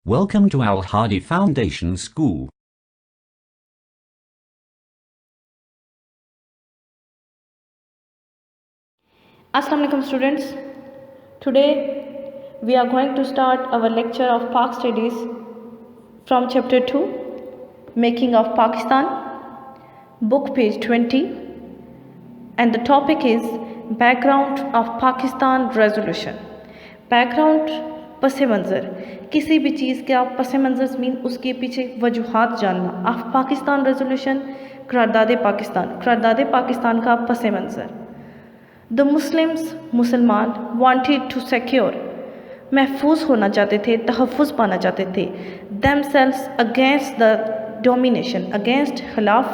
Welcome to Al Hadi Foundation School. Assalamu alaikum students. Today we are going to start our lecture of Pak Studies from chapter 2, Making of Pakistan, book page 20, and the topic is Background of Pakistan Resolution. Background पस मंज़र, किसी भी चीज़ का पस मंज़र mean उसके पीछे वजूहात जानना. ऑफ पाकिस्तान रेजोल्यूशन, करारदाद पाकिस्तान का पस मंज़र. द मुस्लिम्स मुसलमान वांटेड टू सिक्योर, महफूज होना चाहते थे, तहफ़्फ़ुज़ पाना चाहते थे. Themselves against the domination, against खिलाफ,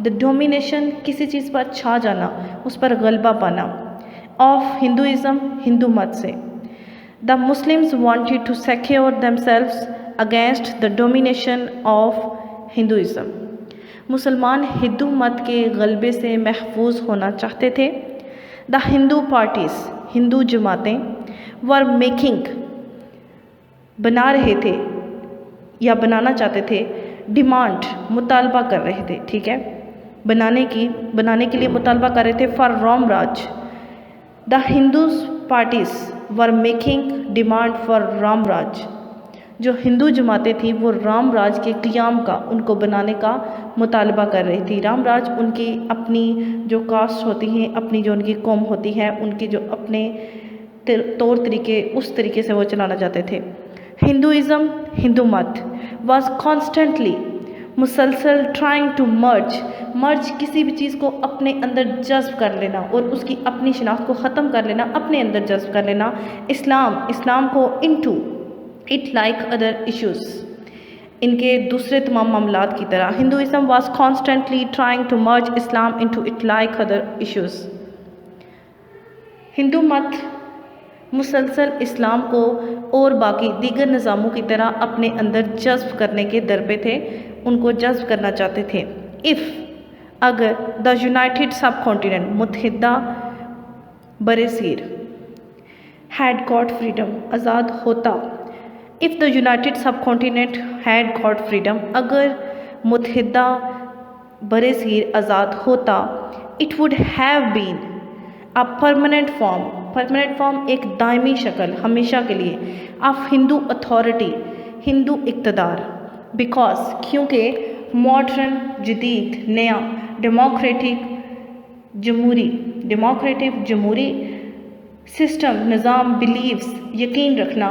द डोमिनेशन किसी चीज़ पर छा जाना, उस पर गलबा पाना. ऑफ हिंदुइज़म, हिंदू मत से. The Muslims wanted to secure themselves against the domination of Hinduism. मुसलमान हिंदू मत के गलबे से महफूज होना चाहते थे. द हिंदू पार्टीज़, हिंदू जमातें, वर मेकिंग, बना रहे थे या बनाना चाहते थे, डिमांड, मुतालबा कर रहे थे, ठीक है, बनाने के लिए मुतालबा कर रहे थे, for Ram Raj. The Hindu parties were making demand for Ram Raj. जो हिंदू जमातें थी वो राम राज के क़ियाम का, उनको बनाने का मुतालबा कर रही थी. राम राज उनकी अपनी जो कास्ट होती हैं, अपनी जो उनकी कौम होती है, उनके जो अपने तौर तरीके, उस तरीके से वो चलाना चाहते थे. हिंदुइज़म, हिंदू मत, वाज कॉन्स्टेंटली, मुसलसल, ट्राइंग टू मर्ज, किसी भी चीज़ को अपने अंदर जज्ब कर लेना और उसकी अपनी शनाख्त को ख़त्म कर लेना, अपने अंदर जज्ब कर लेना. इस्लाम को into it like other issues, इनके दूसरे तमाम मामलात की तरह. Hinduism was constantly trying to merge Islam into it like other issues. हिंदू मत मुसलसल इस्लाम को और बाकी दीगर निज़ामों की तरह अपने अंदर जज्ब करने के दर पे थे, उनको जज्ब करना चाहते थे. अगर द यूनाइटेड सब कॉन्टिनेंट, मुत्तहिदा बरसीर, हैड गॉट फ्रीडम, आज़ाद होता. If the united subcontinent had got freedom, अगर मुत्तहिदा बरसीर आज़ाद होता, it would have been a permanent form, एक दायमी शक्ल, हमेशा के लिए, ऑफ हिंदू अथॉरिटी, हिंदू इक़्तिदार. बिकॉज, क्योंकि मॉडर्न, जदीद, नया, डेमोक्रेटिक जमहूरी सिस्टम, निज़ाम, बिलीव्स, यकीन रखना,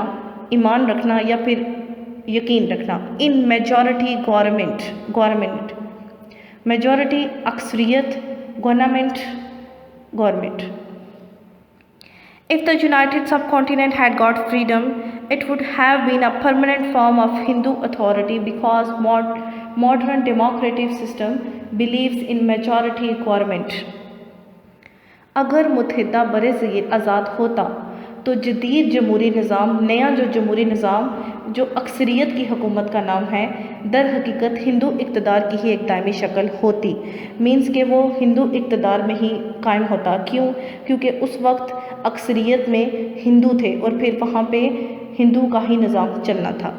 ईमान रखना या फिर यकीन रखना, इन मेजॉरिटी गवर्नमेंट, मेजॉरिटी अक्सरियत, government. If the United Subcontinent had got freedom, it would have been a permanent form of Hindu authority because modern democratic system believes in majority government. अगर मुत्तहिदा बरसीर आज़ाद होता तो जदीद जमहूरी निज़ाम, नया जो जमहूरी निज़ाम जो अक्सरियत की हुकूमत का नाम है, दर हकीकत हिंदू इक़्तिदार की ही एक दायमी शक्ल होती. मीन्स कि वो हिंदू इक़्तिदार में ही कायम होता. क्यों? क्योंकि उस वक्त अक्सरियत में हिंदू थे और फिर वहाँ पे हिंदू का ही निज़ाम चलना था.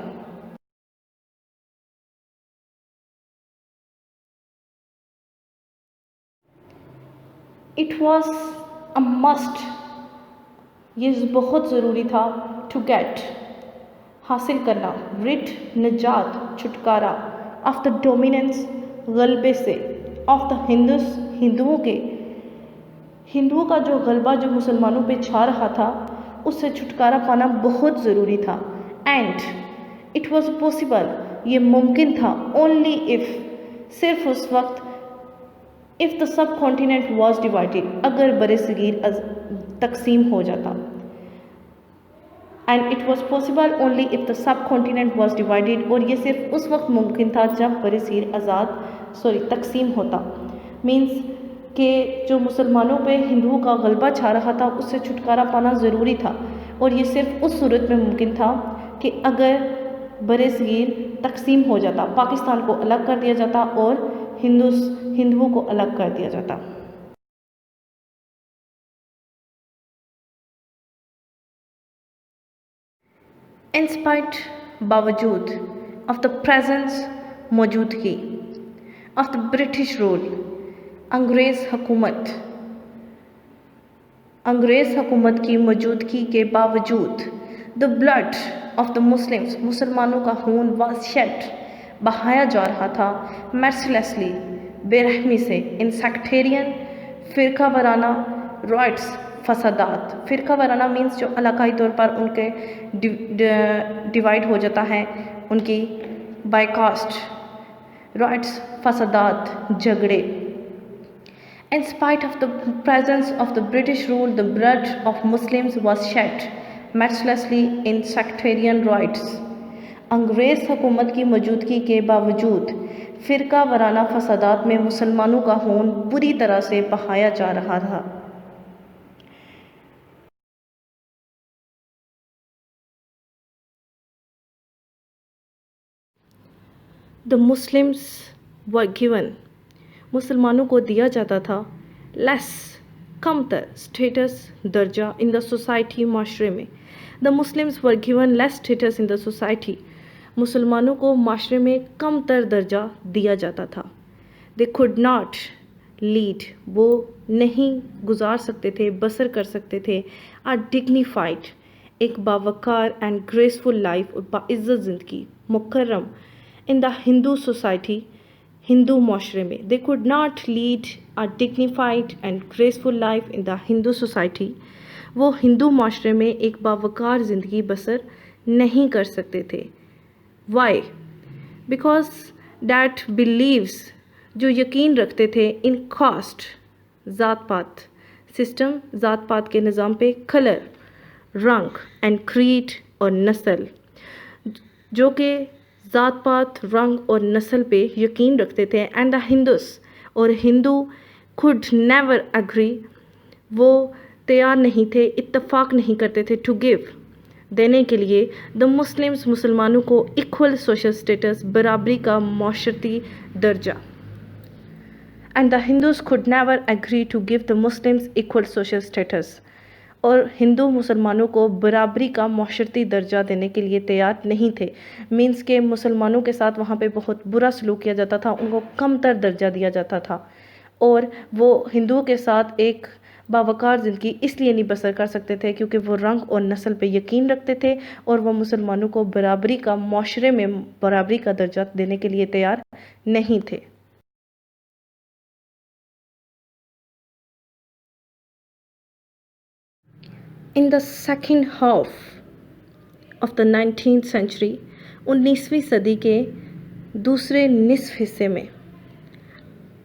इट वॉज अ मस्ट, ये बहुत ज़रूरी था, टू गेट, हासिल करना, रिड, निजात, छुटकारा, ऑफ द डोमिनेंस, गलबे से, ऑफ द हिंदुओं का जो गलबा जो मुसलमानों पे छा रहा था, उससे छुटकारा पाना बहुत ज़रूरी था. एंड इट वॉज पॉसिबल, ये मुमकिन था, ओनली इफ़, सिर्फ उस वक्त, if the sub continent was divided, अगर बरसगीर तकसीम हो जाता. And it was possible only if the sub continent was divided, और ये सिर्फ उस वक्त मुमकिन था जब बरसीर तकसीम होता. मीन्स कि जो मुसलमानों पे हिंदुओं का गलबा छा रहा था, उससे छुटकारा पाना ज़रूरी था, और ये सिर्फ उस सूरत में मुमकिन था कि अगर बरसगीर तकसीम हो जाता, पाकिस्तान को अलग कर दिया जाता और हिंदुओं को अलग कर दिया जाता. In spite बावजूद, of the presence मौजूदगी, of the British rule अंग्रेज़ हुकूमत की मौजूदगी के बावजूद, the blood of the Muslims मुसलमानों का खून was shed बहाया जा रहा था mercilessly बेरहमी से in sectarian फ़िरका Warana riots फसादात। फ़िरका Warana means जो इलाकाई तौर पर उनके डिवाइड हो जाता है उनकी बाय कास्ट, riots फसादात झगड़े। In spite of the presence of the British rule, the blood of Muslims was shed mercilessly in sectarian riots. अंग्रेज़ हुकूमत की मौजूदगी के बावजूद फ़िरका वाराना फसादात में मुसलमानों का खून बुरी तरह से बहाया जा रहा था। The Muslims were given, मुसलमानों को दिया जाता था लेस कमतर स्टेटस दर्जा इन द सोसाइटी माशरे में। The Muslims were given less status in the society, मुसलमानों को माशरे में कम तर दर्जा दिया जाता था। दे कुड नॉट लीड, वो नहीं गुजार सकते थे, बसर कर सकते थे आ डिग्निफाइड, एक बावकार एंड ग्रेसफुल लाइफ और बाइज़्ज़त ज़िंदगी मुकर्रम in the Hindu society, Hindu माशरे में। They could not lead a dignified and graceful life in the Hindu society, वो हिंदू माशरे में एक बावकार ज़िंदगी बसर नहीं कर सकते थे। वाई? बिकॉज डैट बिलीव्स, जो यकीन रखते थे इन कास्ट ज़ात पात सिस्टम, ज़ात पात के निज़ाम पे, कलर रंग एंड क्रीड और नस्ल, जो कि ज़ात पात रंग और नस्ल पे यकीन रखते थे। एंड द हिंदूस, और हिंदू कुड नेवर एग्री, वो तैयार नहीं थे, इत्तफाक नहीं करते थे टू गिव, देने के लिए द मुस्लिम्स मुसलमानों को इक्वल सोशल स्टेटस, बराबरी का माशरती दर्जा। And the Hindus could never agree to give the Muslims equal social status, और हिंदू मुसलमानों को बराबरी का माशरती दर्जा देने के लिए तैयार नहीं थे। मीन्स के मुसलमानों के साथ वहाँ पे बहुत बुरा सलूक किया जाता था, उनको कम तर दर्जा दिया जाता था, और वो हिंदुओं के साथ एक बावकार ज़िंदगी इसलिए नहीं बसर कर सकते थे क्योंकि वो रंग और नस्ल पे यकीन रखते थे, और वो मुसलमानों को बराबरी का, माशरे में बराबरी का दर्जा देने के लिए तैयार नहीं थे। In the second half of the 19th century, 19वीं सदी के दूसरे निसफ हिस्से में,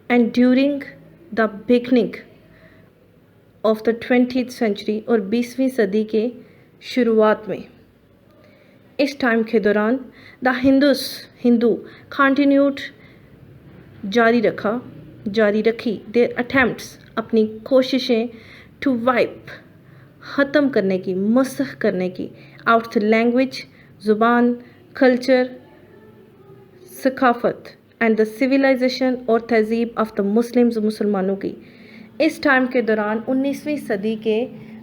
and during the beginning of the 20th century, और 20वीं सदी के शुरुआत में, इस टाइम के दौरान द हिंदू कंटिन्यूड जारी रखी देयर अटेम्प्ट्स, अपनी कोशिशें टू वाइप, ख़त्म करने की, मसख करने की, आउट द लैंग्वेज, ज़ुबान, कल्चर, सकाफ़त एंड द सिविलाइजेशन और तहज़ीब ऑफ द मुस्लिम्स, मुसलमानों की। इस टाइम के दौरान 19वीं सदी के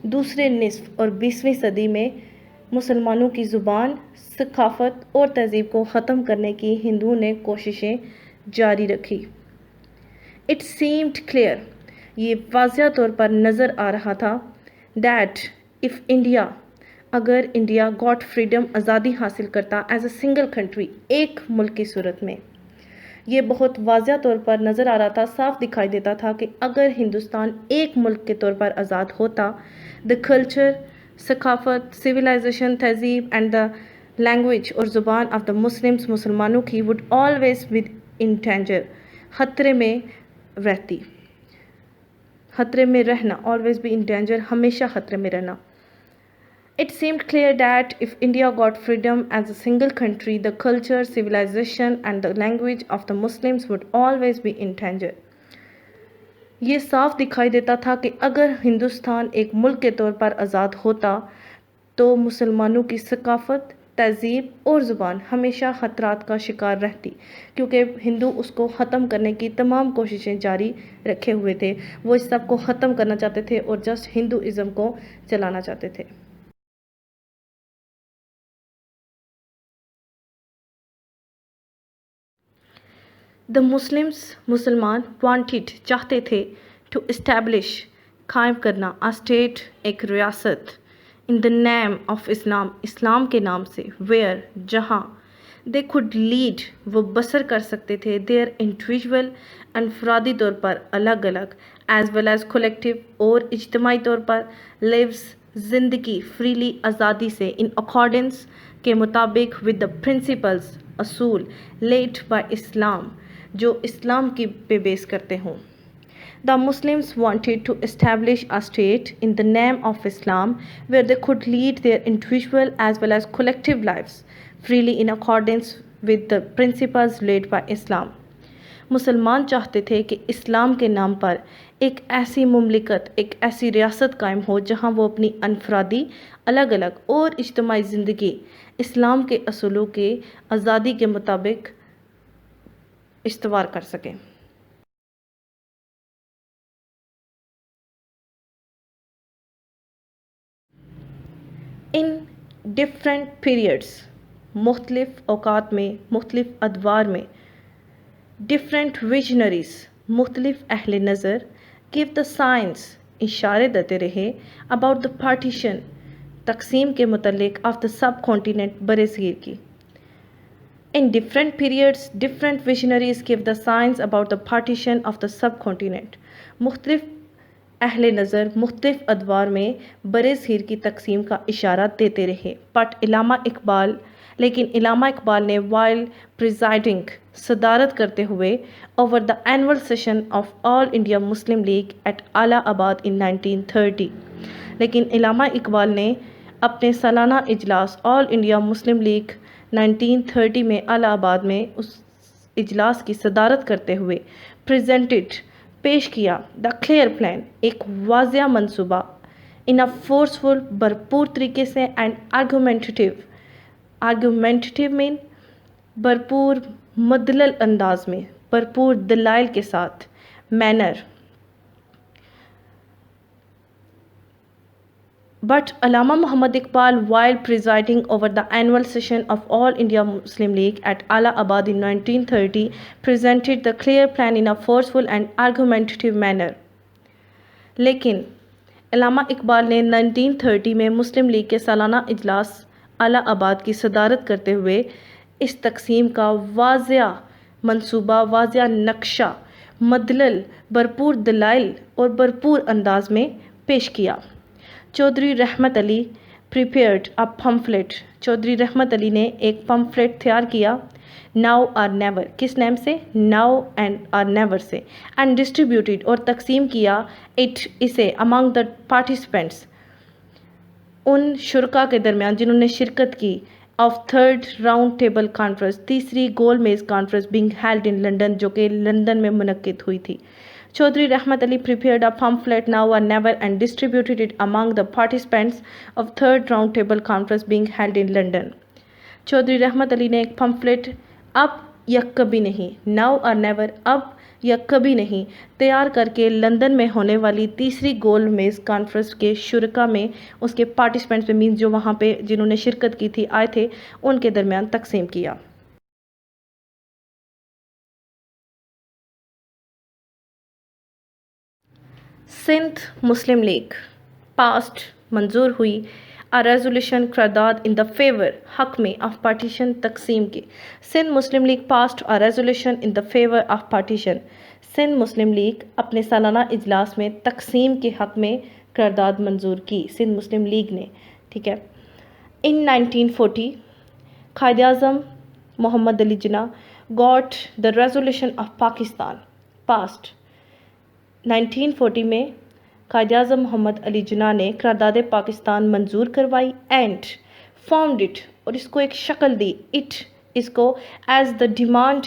दूसरे निसफ और 20वीं सदी में मुसलमानों की ज़ुबान, सकाफ़त और तहज़ीब को ख़त्म करने की हिंदुओं ने कोशिशें जारी रखी। इट सीम्ड क्लियर, ये वाज़िया तौर पर नज़र आ रहा था that if India, अगर इंडिया गॉट फ्रीडम, आज़ादी हासिल करता एज अ सिंगल कंट्री, एक मुल्क की सूरत में, ये बहुत वाज़िया तौर पर नज़र आ रहा था, साफ दिखाई देता था कि अगर हिंदुस्तान एक मुल्क के तौर पर आज़ाद होता, द कल्चर, सकाफ़त, सिविलाइजेशन, तहज़ीब एंड द लैंग्वेज और ज़ुबान ऑफ द मुस्लिम्स, मुसलमानों की, would always be in danger, ख़तरे में रहती, खतरे में रहना, ऑलवेज बी इन डेंजर, हमेशा खतरे में रहना। It seemed clear that if India got freedom as a single country, the culture, civilization and the language of the Muslims would always be in danger. ये साफ दिखाई देता था कि अगर हिंदुस्तान एक मुल्क के तौर पर आज़ाद होता तो मुसलमानों की सकाफ़त, तहज़ीब और ज़ुबान हमेशा ख़तरात का शिकार रहती, क्योंकि हिंदू उसको ख़त्म करने की तमाम कोशिशें जारी रखे हुए थे। वो इस सब को ख़त्म करना चाहते थे और जस्ट हिंदुइज़्म को चलाना चाहते थे। The Muslims مسلمان wanted چاہتے تھے to establish قائم کرنا a state ایک ریاست in the name of Islam اسلام کے نام سے where جہاں they could lead وہ بسر کر سکتے تھے their individual انفرادی طور پر الگ الگ as well as collective اور اجتماعی طور پر lives زندگی freely آزادی سے in accordance کے مطابق with the principles اصول laid by Islam جو اسلام کی پہ بیس کرتے ہوں. The Muslims wanted to establish a state in the name of Islam where they could lead their individual as well as collective lives freely in accordance with the principles laid by Islam. مسلمان چاہتے تھے کہ اسلام کے نام پر ایک ایسی مملکت ایک ایسی ریاست قائم ہو جہاں وہ اپنی انفرادی الگ الگ اور اجتماعی زندگی اسلام کے اصولوں کے آزادی کے مطابق استوار کر سکیں. ان ڈفرینٹ پیریڈس مختلف اوقات میں مختلف ادوار میں ڈفرینٹ ویژنریز مختلف اہل نظر گیو دا سائنس اشارے دیتے رہے اباؤٹ دا پارٹیشن تقسیم کے متعلق آف دا سب کانٹیننٹ برِ صغیر کی. In different periods, different visionaries give the signs about the partition of the subcontinent. مختلف اہل نظر مختلف ادوار میں برِ صغیر کی تقسیم کا اشارہ دیتے رہے. لیکن علامہ اقبال نے while presiding صدارت کرتے ہوئے over the annual session of All India Muslim League at Allha Abad in 1930. لیکن علامہ اقبال نے اپنے سالانہ اجلاس آل انڈیا مسلم لیگ 1930 میں الہ آباد میں اس اجلاس کی صدارت کرتے ہوئے پریزنٹڈ پیش کیا دا کلیئر پلان ایک واضح منصوبہ ان اے فورسفل بھرپور طریقے سے اینڈ آرگومنٹیو مین بھرپور مدلل انداز میں بھرپور دلائل کے ساتھ manner. But Allama Muhammad Iqbal, while presiding over the annual session of All India Muslim League at Allha Abad in 1930, presented the clear plan in a forceful and argumentative manner. لیکن علامہ اقبال نے 1930 میں مسلم لیگ کے سالانہ اجلاس الہ آباد کی صدارت کرتے ہوئے اس تقسیم کا واضح منصوبہ واضح نقشہ مدلل بھرپور دلائل اور بھرپور انداز میں پیش کیا. Chaudhry Rahmat Ali prepared a pamphlet. Chaudhry Rahmat Ali نے ایک پمفلٹ تیار کیا now or never کس نیم سے now and or never سے and distributed اور تقسیم کیا اسے among the participants ان شرکا کے درمیان جنہوں نے شرکت کی of third round table conference تیسری گول میز conference being held in London جو کہ لندن میں منعقد ہوئی تھی. Chaudhry Rahmat Ali prepared a pamphlet now or never and distributed it among the participants of third round table conference being held in London. Chaudhry Rahmat Ali نے ایک پمفلٹ اب یا کبھی نہیں now or never اب یا کبھی نہیں تیار کر کے لندن میں ہونے والی تیسری گول میز کانفرنس کے شرکا میں اس کے پارٹیسپینٹس میں مینز جو وہاں پہ جنہوں نے شرکت کی تھی آئے تھے ان کے درمیان تقسیم کیا. سندھ مسلم لیگ پاسٹ منظور ہوئی a resolution قرارداد in the favor حق میں of partition تقسیم کے. Sindh Muslim League passed a resolution in the favor of partition. Sindh Muslim League اپنے سالانہ اجلاس میں تقسیم کے حق میں قرارداد منظور کی سندھ مسلم لیگ نے. ٹھیک ہے. in 1940 Quaid Azam Muhammad Ali Jinnah got the resolution of Pakistan passed. 1940 میں قائد اعظم محمد علی جناح نے قرارداد پاکستان منظور کروائی اینڈ فارمڈ اٹ اور اس کو ایک شکل دی اس کو as the demand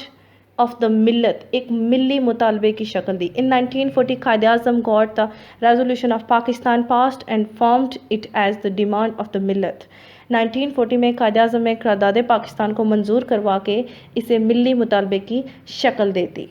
of the ملت ایک ملی مطالبے کی شکل دی. In 1940 Quaid Azam got the resolution of Pakistan passed and formed it as the demand of the ملت. 1940 میں قائد اعظم نے قرارداد پاکستان کو منظور کروا کے اسے ملی مطالبے کی شکل دیتی.